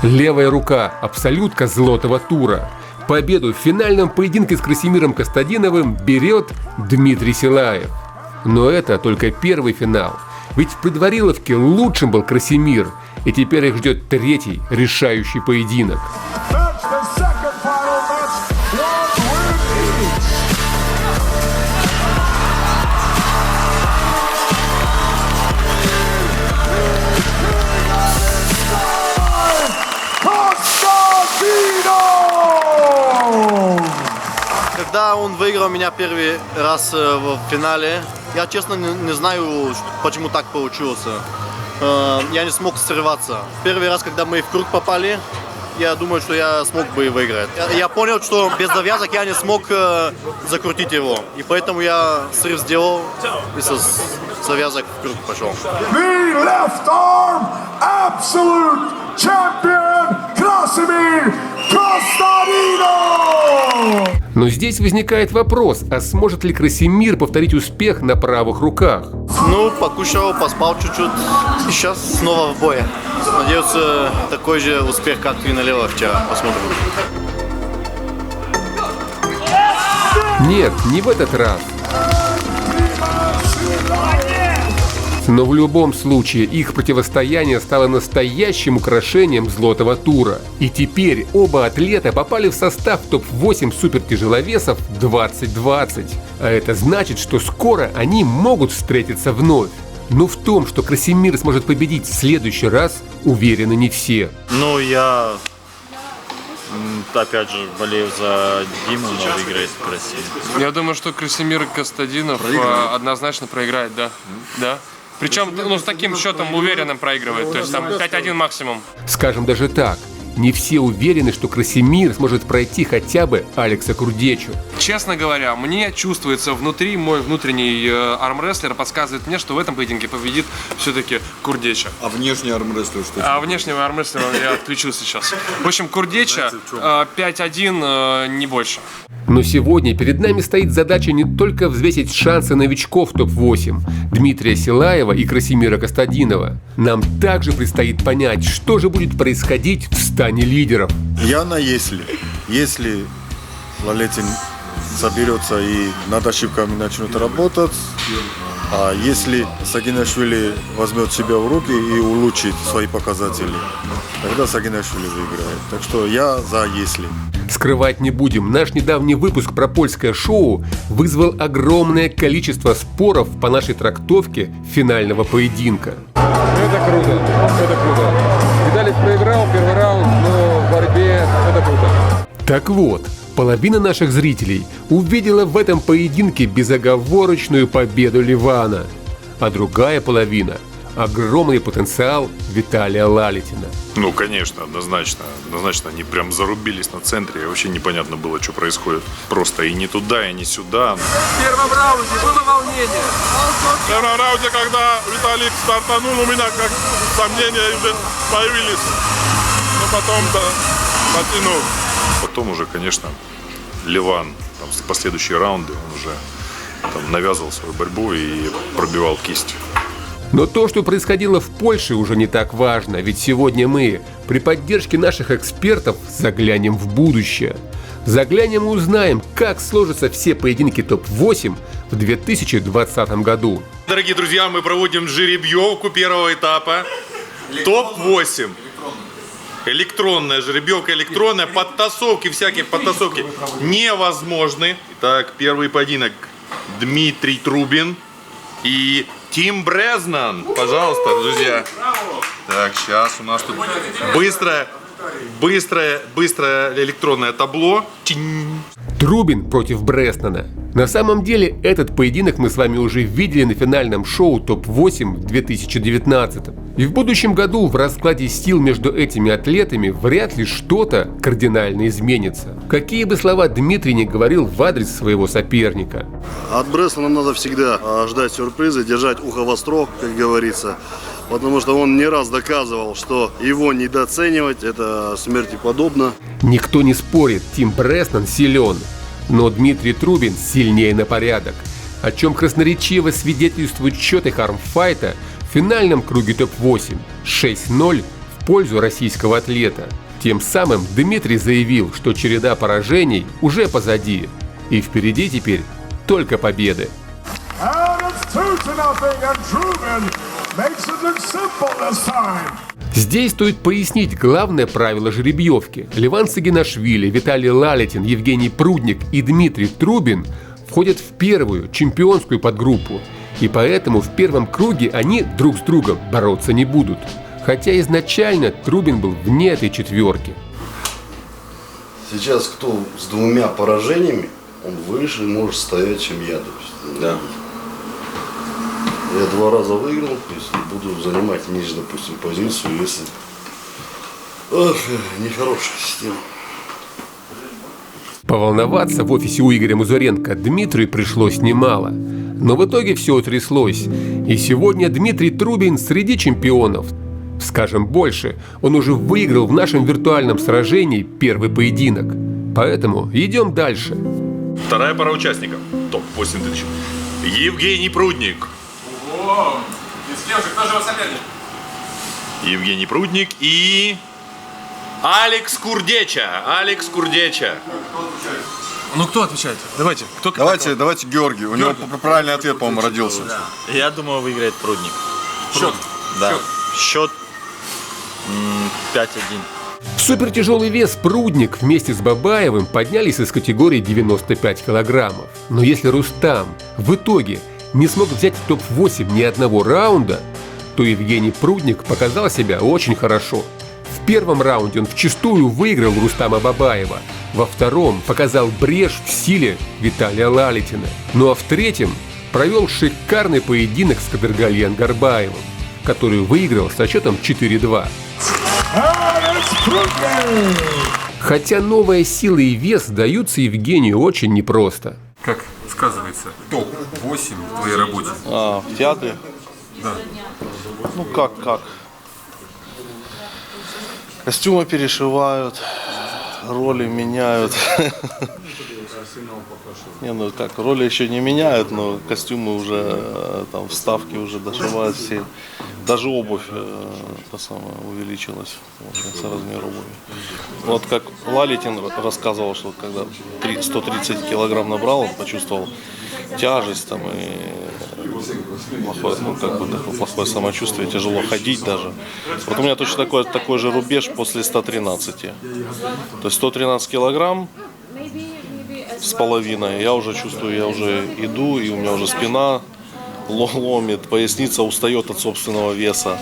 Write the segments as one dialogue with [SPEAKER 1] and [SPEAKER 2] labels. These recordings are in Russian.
[SPEAKER 1] Левая рука абсолютка злотого тура. Победу в финальном поединке с Красимиром Костадиновым берет Дмитрий Силаев. Но это только первый финал. Ведь в предвариловке лучшим был Красимир. И теперь их ждет третий решающий поединок.
[SPEAKER 2] Когда он выиграл меня первый раз в финале, я честно не знаю, почему так получилось. Я не смог срываться. Первый раз, когда мы в круг попали, я думаю, что я смог бы выиграть. Я понял, что без завязок я не смог закрутить его. И поэтому я срыв сделал и со завязок в круг пошел.
[SPEAKER 3] The left arm absolute champion Красимир Костадинов!
[SPEAKER 1] Но здесь возникает вопрос, а сможет ли Красимир повторить успех на правых руках?
[SPEAKER 2] Ну, покушал, поспал чуть-чуть. Сейчас снова в бое. Надеюсь, такой же успех, как и налево вчера. Посмотрим.
[SPEAKER 1] Нет, не в этот раз. Но в любом случае их противостояние стало настоящим украшением злотого тура. И теперь оба атлета попали в состав топ-8 супертяжеловесов 2020. А это значит, что скоро они могут встретиться вновь. Но в том, что Красимир сможет победить в следующий раз, уверены не все.
[SPEAKER 4] Ну, я опять же болею за Диму, но выиграет Красимир.
[SPEAKER 5] Я думаю, что Красимир Костадинов однозначно проиграет, да. Да. Причем, с таким счетом уверенным проигрывает, то есть там 5-1 максимум.
[SPEAKER 1] Скажем даже так, не все уверены, что Красимир сможет пройти хотя бы Алекса Курдечу.
[SPEAKER 5] Честно говоря, мне чувствуется внутри, мой внутренний армрестлер подсказывает мне, что в этом поединке победит все-таки Курдеча.
[SPEAKER 6] А внешний армрестлер что?
[SPEAKER 5] А внешнего армрестлера я отключил сейчас. В общем, Курдеча 5-1, не больше.
[SPEAKER 1] Но сегодня перед нами стоит задача не только взвесить шансы новичков топ-8 Дмитрия Силаева и Красимира Костадинова. Нам также предстоит понять, что же будет происходить в стане лидеров.
[SPEAKER 6] Я на если. Если Лалетин соберется и над ошибками начнет работать, а если Сагинашвили возьмет себя в руки и улучшит свои показатели, тогда Сагинашвили выиграет. Так что я за если.
[SPEAKER 1] Скрывать не будем, наш недавний выпуск про польское шоу вызвал огромное количество споров по нашей трактовке финального поединка.
[SPEAKER 7] Это круто, это круто. Виталий проиграл первый раунд, но в борьбе это круто.
[SPEAKER 1] Так вот, половина наших зрителей увидела в этом поединке безоговорочную победу Ливана, а другая половина – огромный потенциал Виталия Лалетина.
[SPEAKER 8] Ну, конечно, однозначно. Однозначно они прям зарубились на центре, и вообще непонятно было, что происходит. Просто и не туда, и не сюда.
[SPEAKER 7] В первом раунде было волнение.
[SPEAKER 9] В первом раунде, когда Виталик стартанул, у меня как сомнения уже появились. Но потом потянул.
[SPEAKER 8] Потом уже, конечно, Ливан, там, последующие раунды, он уже там навязывал свою борьбу и пробивал кисть.
[SPEAKER 1] Но то, что происходило в Польше, уже не так важно, ведь сегодня мы, при поддержке наших экспертов, заглянем в будущее. Заглянем и узнаем, как сложатся все поединки топ-8 в 2020 году.
[SPEAKER 10] Дорогие друзья, мы проводим жеребьевку первого этапа. Топ-8. Электронная жеребьевка, электронная, подтасовки, всякие подтасовки невозможны. Итак, первый поединок. Дмитрий Трубин и Тим Брезнан. Пожалуйста, друзья. Так, сейчас у нас тут быстрое электронное табло.
[SPEAKER 1] Трубин против Брезнана. На самом деле, этот поединок мы с вами уже видели на финальном шоу ТОП-8 в 2019. И в будущем году в раскладе сил между этими атлетами вряд ли что-то кардинально изменится. Какие бы слова Дмитрий ни говорил в адрес своего соперника.
[SPEAKER 2] От Бреснана надо всегда ждать сюрпризы, держать ухо востро, как говорится. Потому что он не раз доказывал, что его недооценивать – это смерти подобно.
[SPEAKER 1] Никто не спорит, Тим Брезнан силен. Но Дмитрий Трубин сильнее на порядок. О чем красноречиво свидетельствуют счеты Хармфайта в финальном круге ТОП-8 – 6-0 в в пользу российского атлета. Тем самым Дмитрий заявил, что череда поражений уже позади, и впереди теперь только победы.
[SPEAKER 3] And it's 2-0, and Trubin makes it look simple this time.
[SPEAKER 1] Здесь стоит пояснить главное правило жеребьевки. Леван Сагинашвили, Виталий Лалитин, Евгений Прудник и Дмитрий Трубин входят в первую чемпионскую подгруппу. И поэтому в первом круге они друг с другом бороться не будут. Хотя изначально Трубин был вне этой четверки.
[SPEAKER 11] Сейчас кто с 2 поражениями, он выше может стоять, чем я. Допустим. Да. Я 2 раза выиграл, если буду занимать ниже, допустим, позицию, если... Ох, нехорошая система.
[SPEAKER 1] Поволноваться в офисе у Игоря Музуренко Дмитрию пришлось немало. Но в итоге все утряслось. И сегодня Дмитрий Трубин среди чемпионов. Скажем больше, он уже выиграл в нашем виртуальном сражении первый поединок. Поэтому идем дальше.
[SPEAKER 10] Вторая пара участников. Топ-8 тысяч. Евгений Прудник.
[SPEAKER 5] О, и с кем же, кто же его соперник?
[SPEAKER 10] Евгений Прудник и... Алекс Курдеча. Алекс Курдеча.
[SPEAKER 5] Ну кто отвечает? Давайте. Кто
[SPEAKER 6] Давайте Георгий. У него правильный ответ, по-моему, родился.
[SPEAKER 4] Я думаю, выиграет Прудник.
[SPEAKER 5] Счет.
[SPEAKER 4] Да. Счет 5-1.
[SPEAKER 1] В супертяжелый вес Прудник вместе с Бабаевым поднялись из категории 95 килограммов. Но если Рустам в итоге не смог взять в топ-8 ни одного раунда, то Евгений Прудник показал себя очень хорошо. В первом раунде он вчистую выиграл Рустама Бабаева, во втором показал брешь в силе Виталия Лалитина, ну а в третьем провел шикарный поединок с Кадыргалием Гарбаевым, который выиграл со счетом 4-2. Хотя новая сила и вес даются Евгению очень непросто.
[SPEAKER 7] Как сказывается топ-8 в твоей работе?
[SPEAKER 12] В театре?
[SPEAKER 7] Да.
[SPEAKER 12] Ну как? Костюмы перешивают, роли меняют. Не, ну как, роли еще не меняют, но костюмы уже, там, вставки уже дошивают все. Даже обувь увеличилась, размер обуви. Вот как Лалитин рассказывал, что когда 130 килограмм набрал, он почувствовал тяжесть там, и плохое самочувствие, тяжело ходить даже. Вот у меня точно такой же рубеж после 113. То есть 113 килограмм с половиной, я уже чувствую, я уже иду, и у меня уже спина ломит, поясница устает от собственного веса,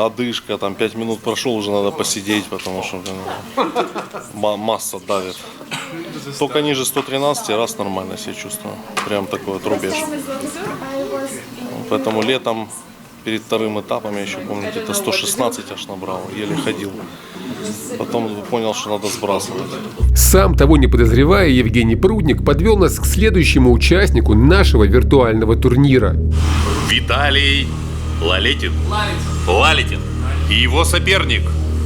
[SPEAKER 12] одышка, там 5 минут прошел, уже надо посидеть, потому что масса давит. Только ниже 113 раз нормально себя чувствую, прям такой вот рубеж. Поэтому летом перед вторым этапом, я еще помню, где-то 116 аж набрал, еле ходил. Потом понял, что надо сбрасывать.
[SPEAKER 1] Сам того не подозревая, Евгений Прудник подвел нас к следующему участнику нашего виртуального турнира.
[SPEAKER 10] Виталий Лалитин. Лалитин. И его соперник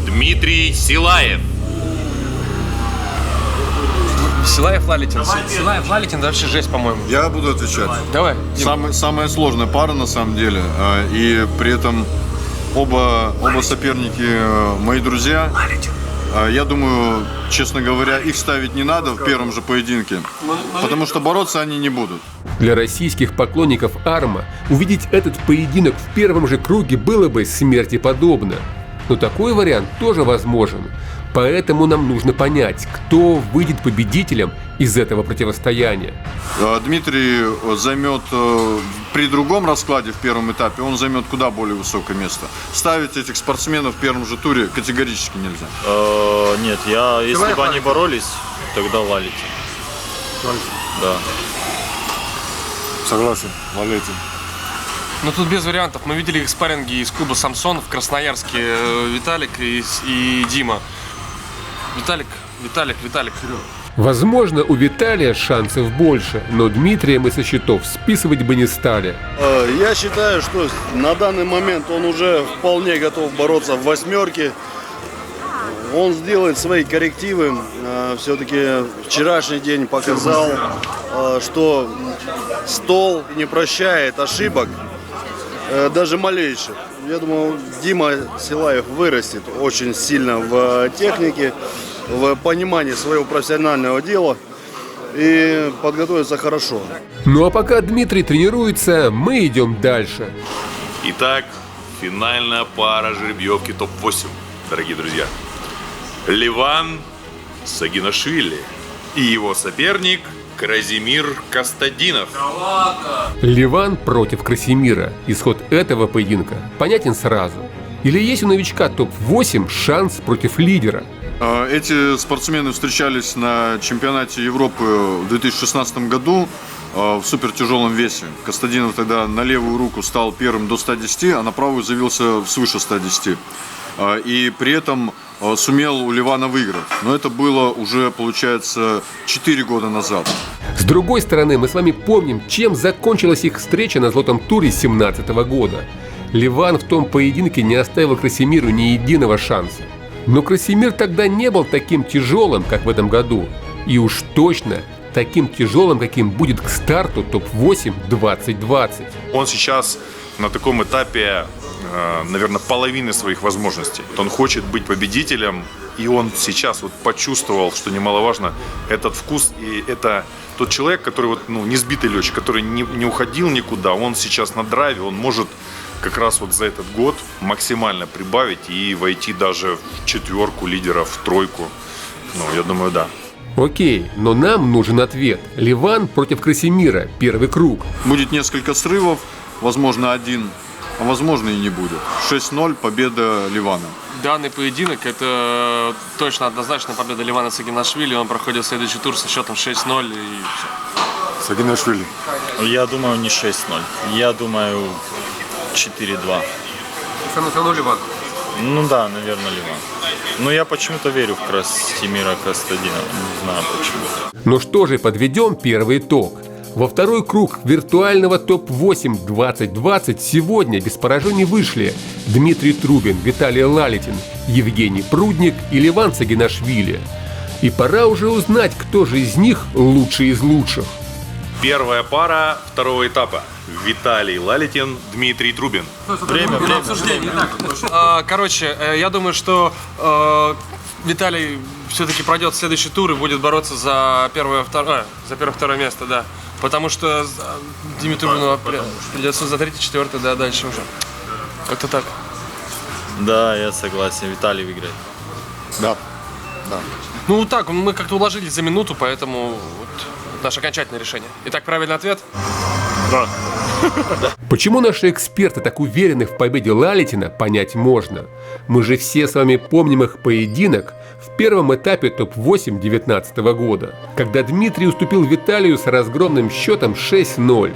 [SPEAKER 10] Дмитрий Силаев.
[SPEAKER 5] Силаев Лалитин. Силаев Лалитин, да вообще жесть, по-моему.
[SPEAKER 6] Я буду отвечать.
[SPEAKER 5] Давай.
[SPEAKER 6] Самая сложная пара на самом деле. И при этом оба соперники мои друзья. Я думаю, честно говоря, их ставить не надо в первом же поединке, потому что бороться они не будут.
[SPEAKER 1] Для российских поклонников Арма увидеть этот поединок в первом же круге было бы смерти подобно. Но такой вариант тоже возможен. Поэтому нам нужно понять, кто выйдет победителем из этого противостояния.
[SPEAKER 6] Дмитрий займет при другом раскладе в первом этапе, он займет куда более высокое место. Ставить этих спортсменов в первом же туре категорически нельзя.
[SPEAKER 4] Нет, если бы они боролись, тогда Лалитин. Да.
[SPEAKER 6] Согласен, Лалитин.
[SPEAKER 5] Ну тут без вариантов. Мы видели их спарринги из клуба Самсон в Красноярске. Виталик и Дима. Виталик.
[SPEAKER 1] Возможно, у Виталия шансов больше, но Дмитрия мы со счетов списывать бы не стали.
[SPEAKER 11] Я считаю, что на данный момент он уже вполне готов бороться в восьмерке. Он сделает свои коррективы. Все-таки вчерашний день показал, что стол не прощает ошибок, даже малейших. Я думаю, Дима Силаев вырастет очень сильно в технике, в понимании своего профессионального дела и подготовится хорошо.
[SPEAKER 1] Ну а пока Дмитрий тренируется, мы идем дальше.
[SPEAKER 8] Итак, финальная пара жеребьевки топ-8, дорогие друзья. Ливан Сагинашвили и его соперник Кразимир Костадинов.
[SPEAKER 1] Ливан против Красимира. Исход этого поединка понятен сразу. Или есть у новичка топ-8 шанс против лидера?
[SPEAKER 6] Эти спортсмены встречались на чемпионате Европы в 2016 году в супертяжелом весе. Костадинов тогда на левую руку стал первым до 110, а на правую заявился свыше 110. И при этом сумел у Ливана выиграть. Но это было уже, получается, 4 года назад.
[SPEAKER 1] С другой стороны, мы с вами помним, чем закончилась их встреча на Золотом туре 2017 года. Ливан в том поединке не оставил Красимиру ни единого шанса. Но Красимир тогда не был таким тяжелым, как в этом году. И уж точно таким тяжелым, каким будет к старту топ-8 2020.
[SPEAKER 8] Он сейчас на таком этапе, наверное, половины своих возможностей. Он хочет быть победителем, и он сейчас вот почувствовал, что немаловажно, этот вкус. И это тот человек, который вот, не сбитый летчик, который не уходил никуда. Он сейчас на драйве, он может как раз вот за этот год максимально прибавить и войти даже в четверку лидеров, в тройку. Я думаю, да.
[SPEAKER 1] Окей, но нам нужен ответ. Ливан против Красимира, первый круг.
[SPEAKER 6] Будет несколько срывов, возможно, один, а возможно и не будет. 6-0, победа Ливана.
[SPEAKER 5] Данный поединок – это точно однозначно победа Ливана Сагинашвили. Он проходит следующий тур со счетом 6-0 и все.
[SPEAKER 6] Сагинашвили.
[SPEAKER 4] Я думаю, не 6-0. Я думаю, 4-2.
[SPEAKER 1] Самый Ливан.
[SPEAKER 4] Ну да, наверное, Ливан. Но я почему-то верю в Красимира Костадинова. Не знаю почему.
[SPEAKER 1] Ну что же, подведем первый итог. Во второй круг виртуального топ-8 2020 сегодня без поражений вышли Дмитрий Трубин, Виталий Лалитин, Евгений Прудник и Ливан Сагинашвили. И пора уже узнать, кто же из них лучший из лучших.
[SPEAKER 8] Первая пара второго этапа. Виталий Лалитин, Дмитрий Трубин.
[SPEAKER 4] Время.
[SPEAKER 5] Короче, я думаю, что Виталий все-таки пройдет следующий тур и будет бороться за первое-второе место, да. Потому что Дмитрию Трубину придется за 3-4, да, дальше уже. Как-то так.
[SPEAKER 4] Да, я согласен. Виталий выиграет.
[SPEAKER 6] Да.
[SPEAKER 5] Ну вот так, мы как-то уложились за минуту, поэтому вот наше окончательное решение. Итак, правильный ответ?
[SPEAKER 4] Да.
[SPEAKER 1] Почему наши эксперты так уверены в победе Лалитина, понять можно. Мы же все с вами помним их поединок в первом этапе топ-8 2019 года, когда Дмитрий уступил Виталию с разгромным счетом 6-0.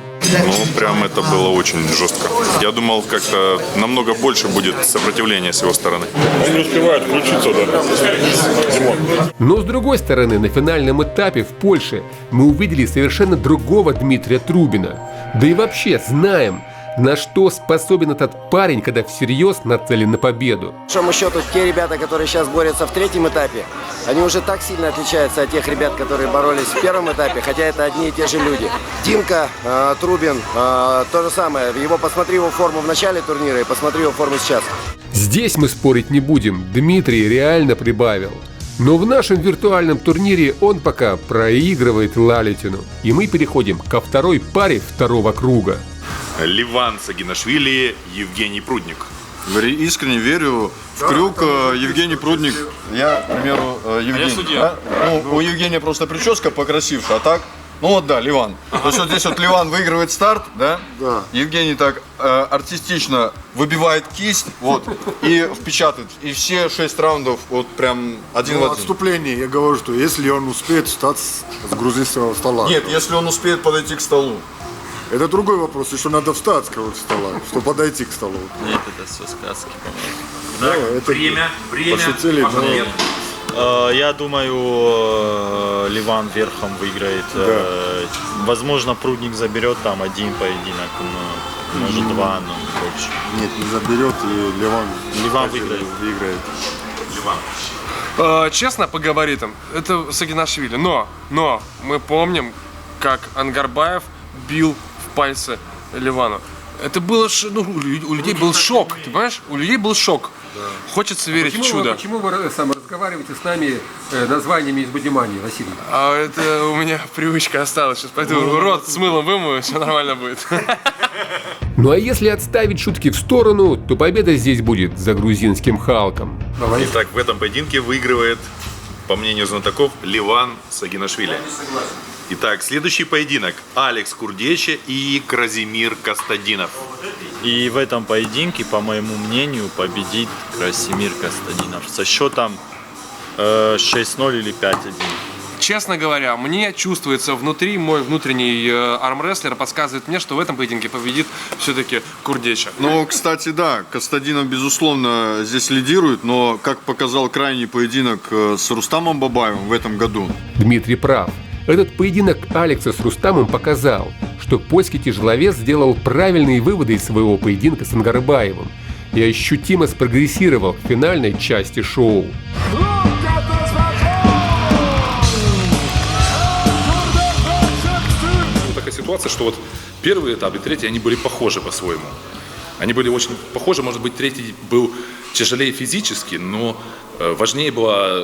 [SPEAKER 8] Прям это было очень жестко. Я думал, как-то намного больше будет сопротивления с его стороны.
[SPEAKER 9] Он не успевает включиться, да.
[SPEAKER 1] Но с другой стороны, на финальном этапе в Польше мы увидели совершенно другого Дмитрия Трубина. Да и вообще знаем, на что способен этот парень, когда всерьез нацелен на победу.
[SPEAKER 13] По большому счету, те ребята, которые сейчас борются в третьем этапе, они уже так сильно отличаются от тех ребят, которые боролись в первом этапе, хотя это одни и те же люди. Димка, Трубин, то же самое. Посмотри его форму в начале турнира и посмотри его форму сейчас.
[SPEAKER 1] Здесь мы спорить не будем, Дмитрий реально прибавил. Но в нашем виртуальном турнире он пока проигрывает Лалитину. И мы переходим ко второй паре второго круга.
[SPEAKER 8] Ливан Сагинашвили, Евгений Прудник.
[SPEAKER 6] Искренне верю в крюк. Евгений Прудник. Я, к примеру, Евгений.
[SPEAKER 5] Я судья.
[SPEAKER 6] У Евгения просто прическа покрасившая, а так? Ливан. То есть вот здесь вот Ливан выигрывает старт, да? Да. Евгений так артистично выбивает кисть, и впечатывает. И все 6 раундов прям один в один.
[SPEAKER 14] Отступление, я говорю, что если он успеет встать с грузинского стола.
[SPEAKER 6] Нет, если он успеет подойти к столу.
[SPEAKER 14] Это другой вопрос, еще надо встать с стола, чтобы подойти к столу.
[SPEAKER 4] Нет, это все сказки, по-моему.
[SPEAKER 14] Да, это
[SPEAKER 8] время.
[SPEAKER 14] Пошутили,
[SPEAKER 4] Я думаю, Ливан верхом выиграет. Да. Возможно, Прудник заберет там один поединок, может 2, но больше.
[SPEAKER 14] Нет, не заберет, и Ливан выиграет.
[SPEAKER 5] Честно, по габаритам, это Сагинашвили. Но мы помним, как Ангарбаев бил в пальцы Ливану. Это было, у людей был шок, ты понимаешь? У людей был шок. Хочется верить в чудо.
[SPEAKER 1] Почему вы разговариваете с нами названиями из бодимании, Василий?
[SPEAKER 5] А это у меня привычка осталась. Сейчас пойду рот с мылом вымою, все нормально будет.
[SPEAKER 1] Ну а если отставить шутки в сторону, то победа здесь будет за грузинским Халком.
[SPEAKER 8] Итак, в этом поединке выигрывает, по мнению знатоков, Ливан Сагинашвили. Итак, следующий поединок. Алекс Курдечи и Кразимир Костадинов.
[SPEAKER 4] И в этом поединке, по моему мнению, победит Красимир Костадинов со счетом 6-0 или 5-1.
[SPEAKER 5] Честно говоря, мне чувствуется внутри, мой внутренний армрестлер подсказывает мне, что в этом поединке победит все-таки Курдечи.
[SPEAKER 6] Ну, кстати, да, Костадинов, безусловно, здесь лидирует, но, как показал крайний поединок с Рустамом Бабаевым в этом году.
[SPEAKER 1] Дмитрий прав. Этот поединок Алекса с Рустамом показал, что польский тяжеловес сделал правильные выводы из своего поединка с Ангарбаевым и ощутимо спрогрессировал к финальной части шоу.
[SPEAKER 15] Такая ситуация, что вот первый этап и третий, они были похожи по-своему. Они были очень похожи, может быть, третий был тяжелее физически, но важнее была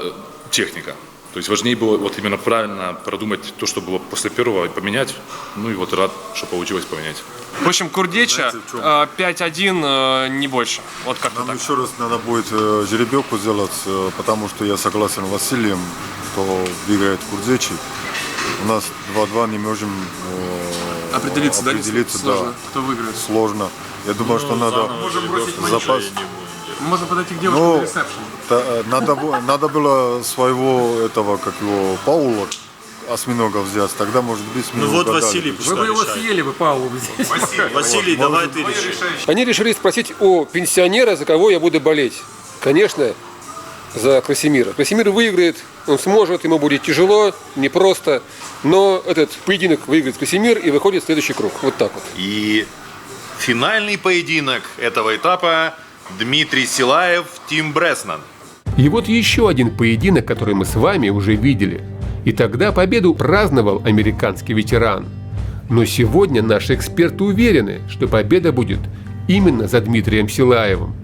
[SPEAKER 15] техника. То есть важнее было вот именно правильно продумать то, что было после первого, и поменять. Ну и вот рад, что получилось поменять.
[SPEAKER 5] В общем, Курдеча 5-1, не больше. Вот как-то
[SPEAKER 6] Нам
[SPEAKER 5] так.
[SPEAKER 6] еще раз надо будет жеребьевку сделать, потому что я согласен с Василием, что выиграет Курдечи. У нас 2-2 не можем
[SPEAKER 5] Определиться, да? Сложно.
[SPEAKER 6] Да.
[SPEAKER 5] Кто выиграет?
[SPEAKER 6] Сложно. Я думаю, что надо запас.
[SPEAKER 5] Мы можем подойти к девушке на ресепшн.
[SPEAKER 6] Надо было своего этого, как его, Паула осьминога взять, тогда, может быть,
[SPEAKER 4] Ну вот Василий,
[SPEAKER 1] Вы бы его съели, вы Павлу здесь.
[SPEAKER 4] Василий, давай ты реши.
[SPEAKER 1] Они решили спросить у пенсионера, за кого я буду болеть. Конечно, за Красимира. Красимир выиграет, он сможет, ему будет тяжело, непросто, но этот поединок выиграет Красимир и выходит в следующий круг. Вот так вот.
[SPEAKER 8] И финальный поединок этого этапа – Дмитрий Силаев, Тим Бреснан.
[SPEAKER 1] И вот еще один поединок, который мы с вами уже видели. И тогда победу праздновал американский ветеран. Но сегодня наши эксперты уверены, что победа будет именно за Дмитрием Силаевым.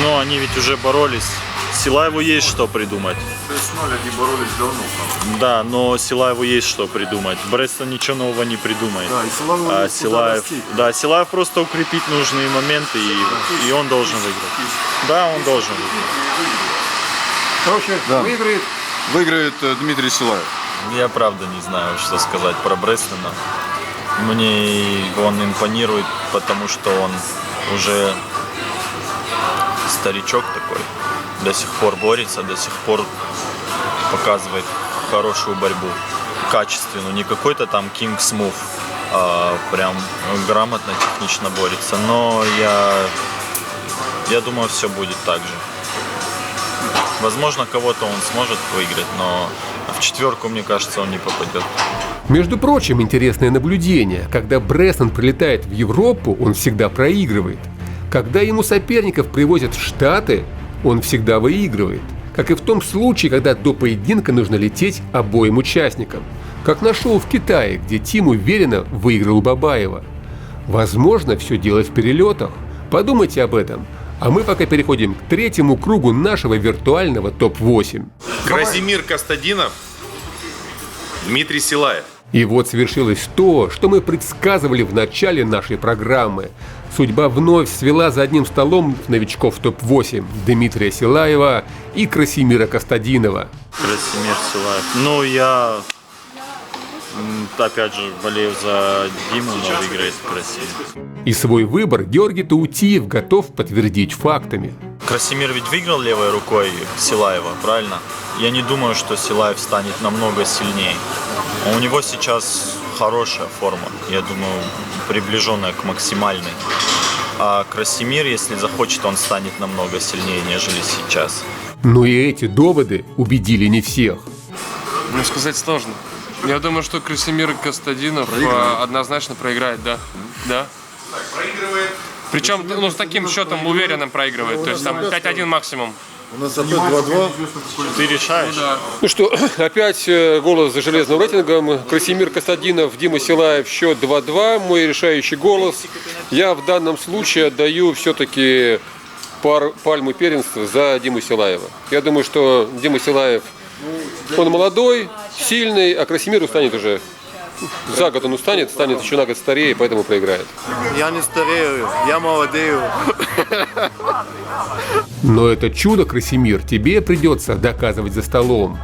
[SPEAKER 4] Но они ведь уже боролись. Силаеву есть что придумать.
[SPEAKER 6] 6-0 они боролись давно.
[SPEAKER 4] Да, но Силаеву есть что придумать. Брестон ничего нового не придумает.
[SPEAKER 6] Да, и
[SPEAKER 4] Силаев просто укрепить нужные моменты, и он должен выиграть. Да, он должен выиграть.
[SPEAKER 1] Короче, выиграет.
[SPEAKER 6] Выиграет Дмитрий Силаев.
[SPEAKER 4] Я правда не знаю, что сказать про Брестона. Мне он импонирует, потому что он уже старичок такой. До сих пор борется, до сих пор показывает хорошую борьбу, качественную, не какой-то там King's Move, а прям грамотно, технично борется. Но я думаю, все будет так же. Возможно, кого-то он сможет выиграть, но в четверку, мне кажется, он не попадет.
[SPEAKER 1] Между прочим, интересное наблюдение. Когда Бреснан прилетает в Европу, он всегда проигрывает. Когда ему соперников привозят в Штаты, он всегда выигрывает. Как и в том случае, когда до поединка нужно лететь обоим участникам. Как на шоу в Китае, где Тим уверенно выиграл Бабаева. Возможно, все дело в перелетах. Подумайте об этом. А мы пока переходим к третьему кругу нашего виртуального топ-8.
[SPEAKER 8] Кразимир Костадинов, Дмитрий Силаев.
[SPEAKER 1] И вот свершилось то, что мы предсказывали в начале нашей программы. Судьба вновь свела за одним столом новичков топ-8 Дмитрия Силаева и Красимира Костадинова.
[SPEAKER 4] Красимир Силаев. Ну, я опять же болею за Диму, но выиграет Красимир.
[SPEAKER 1] И свой выбор Георгий Таутиев готов подтвердить фактами.
[SPEAKER 4] Красимир ведь выиграл левой рукой Силаева, правильно? Я не думаю, что Силаев станет намного сильнее. У него сейчас хорошая форма, я думаю, приближенная к максимальной. А Красимир, если захочет, он станет намного сильнее, нежели сейчас.
[SPEAKER 1] Но и эти доводы убедили не всех.
[SPEAKER 5] Ну, сказать сложно. Я думаю, что Красимир Костадинов однозначно проиграет, да. Да.
[SPEAKER 8] Проигрывает.
[SPEAKER 5] Причем, ну, с таким счетом уверенным проигрывает. То есть там 5-1 максимум.
[SPEAKER 6] У нас опять 2-2.
[SPEAKER 4] Ты решаешь?
[SPEAKER 1] Ну что, опять голос за железным рейтингом. Красимир Костадинов, Дима Силаев, счет 2-2. Мой решающий голос. Я в данном случае отдаю все-таки пальму первенства за Диму Силаева. Я думаю, что Дима Силаев, он молодой, сильный, а Красимир устанет уже. За год он устанет, станет еще на год старее, поэтому проиграет.
[SPEAKER 2] Я не старею, я молодею.
[SPEAKER 1] Но это чудо, Красимир, тебе придется доказывать за столом.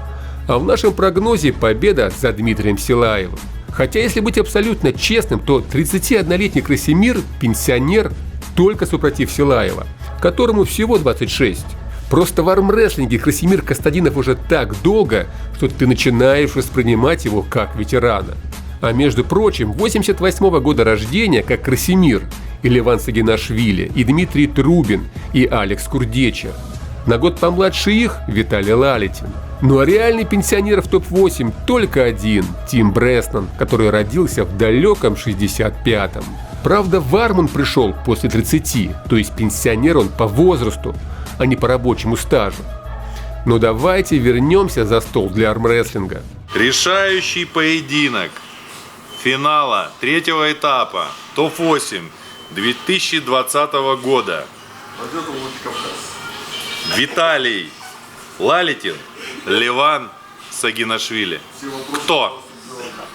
[SPEAKER 1] А в нашем прогнозе победа за Дмитрием Силаевым. Хотя, если быть абсолютно честным, то 31-летний Красимир – пенсионер только супротив Силаева, которому всего 26. Просто в армрестлинге Красимир Костадинов уже так долго, что ты начинаешь воспринимать его как ветерана. А между прочим, 88-го года рождения, как Красимир, и Леван Сагинашвили, и Дмитрий Трубин, и Алекс Курдеча. На год помладше их Виталий Лалитин. Ну а реальный пенсионер в топ-8 только один – Тим Бреснан, который родился в далеком 65-м. Правда, в арм он пришел после 30, то есть пенсионер он по возрасту, а не по рабочему стажу. Но давайте вернемся за стол для армрестлинга.
[SPEAKER 10] Решающий поединок финала третьего этапа топ-8 2020 года. Виталий Лалитин, Леван Сагинашвили. Кто?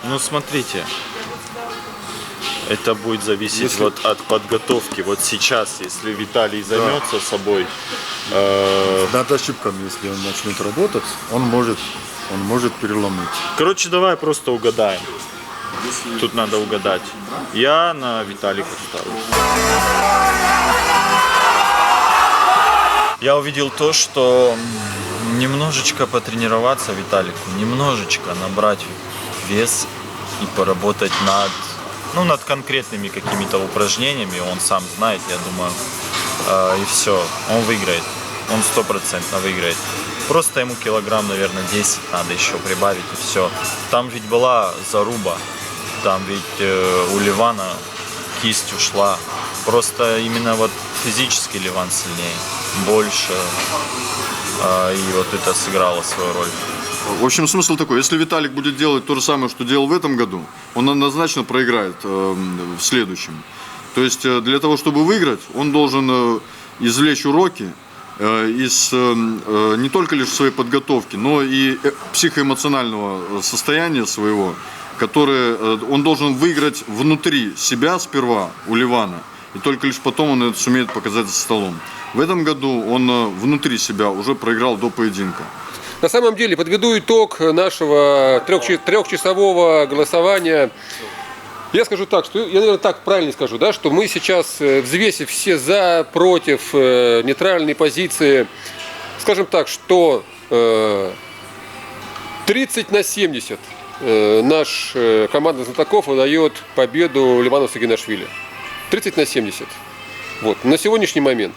[SPEAKER 4] Ну смотрите, это будет зависеть вот от подготовки. Вот сейчас, если Виталий займется собой,
[SPEAKER 6] Над ошибками, если он начнет работать, он может переломить.
[SPEAKER 4] короче, давай просто угадаем. Тут надо угадать. Я на Виталика ставлю. Я увидел то, что немножечко потренироваться Виталику, немножечко набрать вес и поработать над конкретными какими-то упражнениями. Он сам знает, я думаю. И все, он выиграет. Он 100% выиграет. Просто ему килограмм, наверное, 10 надо еще прибавить, и все. Там ведь была заруба. Там ведь у Левана кисть ушла. Просто именно вот физически Леван сильнее, больше. И вот это сыграло свою роль.
[SPEAKER 6] В общем, смысл такой, если Виталик будет делать то же самое, что делал в этом году, он однозначно проиграет в следующем. То есть для того, чтобы выиграть, он должен извлечь уроки из не только лишь своей подготовки, но и психоэмоционального состояния своего, которое он должен выиграть внутри себя сперва у Левана, и только лишь потом он это сумеет показать за столом. В этом году он внутри себя уже проиграл до поединка.
[SPEAKER 1] На самом деле, подведу итог нашего трехчасового голосования. Я скажу так, что я, наверное, так правильно скажу, да, что мы сейчас, взвесив все за, против, нейтральные позиции, скажем так, что 30-70 наш команда знатоков выдает победу Левану Сагинашвили. 30-70. Вот, на сегодняшний момент.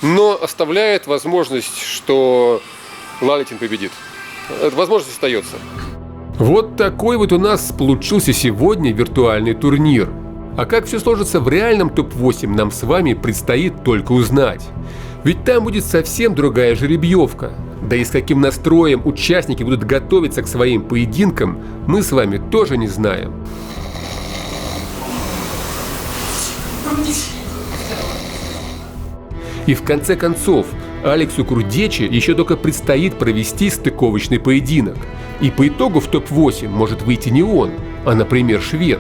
[SPEAKER 1] Но оставляет возможность, что Лалитин победит. Эта возможность остается. Вот такой вот у нас получился сегодня виртуальный турнир. А как все сложится в реальном топ-8, нам с вами предстоит только узнать. Ведь там будет совсем другая жеребьевка. Да и с каким настроем участники будут готовиться к своим поединкам, мы с вами тоже не знаем. И в конце концов, Алексу Курдече еще только предстоит провести стыковочный поединок. И по итогу в топ-8 может выйти не он, а, например, швед.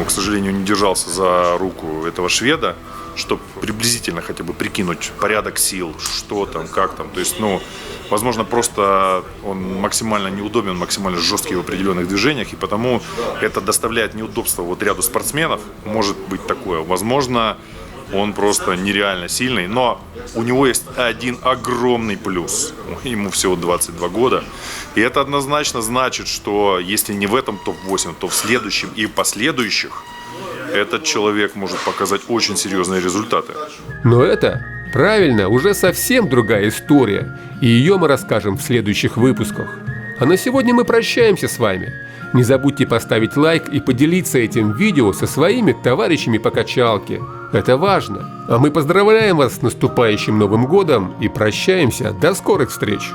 [SPEAKER 8] К сожалению, не держался за руку этого шведа, чтобы приблизительно хотя бы прикинуть порядок сил, что там, как там. То есть, возможно, просто он максимально неудобен, максимально жесткий в определенных движениях, и потому это доставляет неудобства ряду спортсменов. Может быть такое. Возможно, он просто нереально сильный, но у него есть один огромный плюс. Ему всего 22 года. И это однозначно значит, что если не в этом топ-8, то в следующем и в последующих этот человек может показать очень серьезные результаты.
[SPEAKER 1] Но это, правильно, уже совсем другая история. И ее мы расскажем в следующих выпусках. А на сегодня мы прощаемся с вами. Не забудьте поставить лайк и поделиться этим видео со своими товарищами по качалке. Это важно. А мы поздравляем вас с наступающим Новым годом и прощаемся. До скорых встреч!